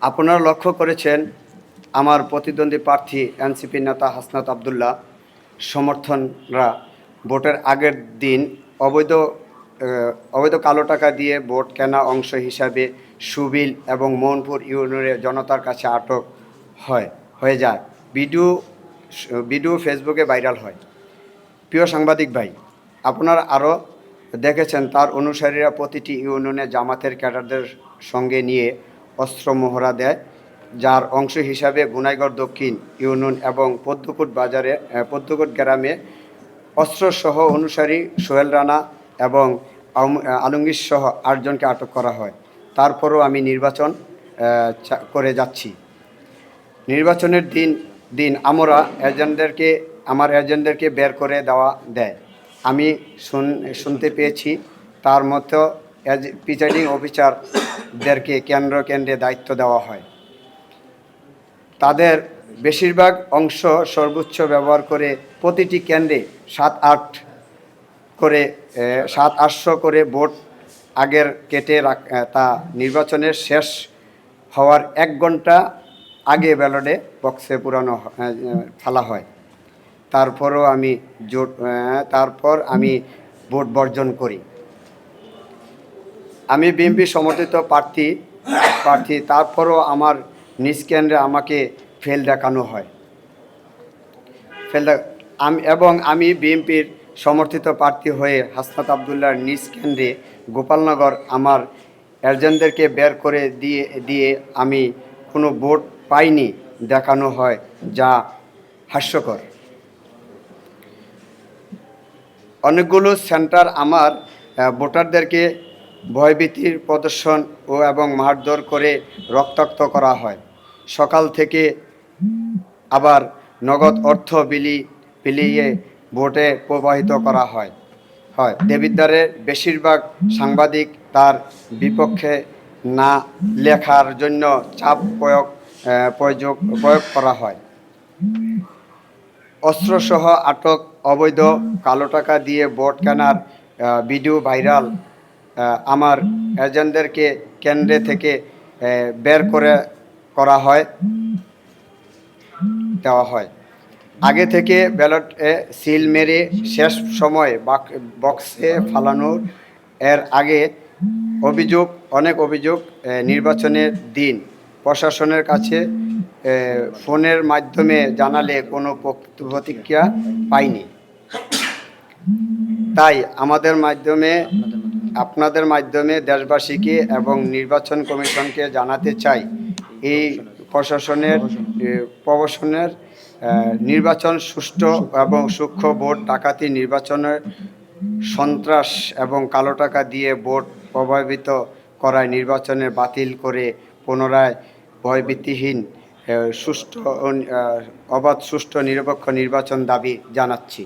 আপনারা লক্ষ্য করেছেন আমার প্রতিদ্বন্দ্বী প্রার্থী এনসিপি নেতা হাসনাত আবদুল্লাহ সমর্থনরা ভোটের আগের দিন অবৈধ কালো টাকা দিয়ে ভোট কেনা অংশ হিসাবে সুবিল এবং মোহনপুর ইউনিয়নের জনতার কাছে আটক হয়ে যায়। ভিডিও ফেসবুকে ভাইরাল হয়। প্রিয় সাংবাদিক ভাই, আপনারা আরও দেখেছেন তার অনুসারীরা প্রতিটি ইউনিয়নে জামাতের ক্যাডারদের সঙ্গে নিয়ে অস্ত্র মহড়া দেয়, যার অংশ হিসাবে গুনাইগড় দক্ষিণ ইউনিয়ন এবং পদ্মকোট গ্রামে অস্ত্রসহ অনুসারী সোহেল রানা এবং আলমগীর সহ 8 জনকে আটক করা হয়। তারপরও আমি নির্বাচন করে যাচ্ছি। নির্বাচনের দিন আমার এজেন্টদেরকে বের করে দেয়। আমি শুনতে পেয়েছি তার মতো প্রিসাইডিং অফিসারদেরকে কেন্দ্রে দায়িত্ব দেওয়া হয়। তাদের বেশিরভাগ অংশ সর্বোচ্চ ব্যবহার করে প্রতিটি কেন্দ্রে 700 করে ভোট আগের কেটে তা নির্বাচনের শেষ হওয়ার 1 ঘন্টা আগে ব্যালটে বক্সে ফেলা হয়। তারপর আমি ভোট বর্জন করি। আমি বিএনপি সমর্থিত প্রার্থী, তারপরও আমার নিজ কেন্দ্রে আমাকে ফেল দেখানো হয়। আমি বিএনপির সমর্থিত প্রার্থী হয়ে হাসনাত আবদুল্লাহর নিজ কেন্দ্রে গোপালনগর আমার এজেন্টদেরকে বের করে দিয়ে আমি কোনো ভোট পাইনি দেখানো হয়, যা হাস্যকর। অনেকগুলো সেন্টার আমার ভোটারদেরকে ভয়ভীতির প্রদর্শন এবং মারধর করে রক্তাক্ত করা হয়। সকাল থেকে আবার নগদ অর্থ বিলিয়ে ভোটে প্রবাহিত করা হয়। দেবিদ্বারের বেশিরভাগ সাংবাদিক তার বিপক্ষে না লেখার জন্য চাপ প্রয়োগ করা হয়। অস্ত্রসহ আটক, অবৈধ কালো টাকা দিয়ে ভোট কেনার ভিডিও ভাইরাল। আমার এজেন্টদেরকে কেন্দ্রে থেকে বের দেওয়া হয়। আগে থেকে ব্যালটে সিল মেরে শেষ সময় বক্সে ফালানোর আগে অনেক অভিযোগ নির্বাচনের দিন প্রশাসনের কাছে ফোনের মাধ্যমে জানালে কোনো প্রতিক্রিয়া পাইনি। তাই আপনাদের মাধ্যমে দেশবাসীকে এবং নির্বাচন কমিশনকে জানাতে চাই, এই প্রশাসনের নির্বাচন সুষ্ঠু এবং সূক্ষ্ম ভোট ডাকাতি, নির্বাচনের সন্ত্রাস এবং কালো টাকা দিয়ে ভোট প্রভাবিত করায় নির্বাচনের বাতিল করে পুনরায় ভয়ভীতিহীন অবাধ সুষ্ঠু নিরপেক্ষ নির্বাচন দাবি জানাচ্ছি।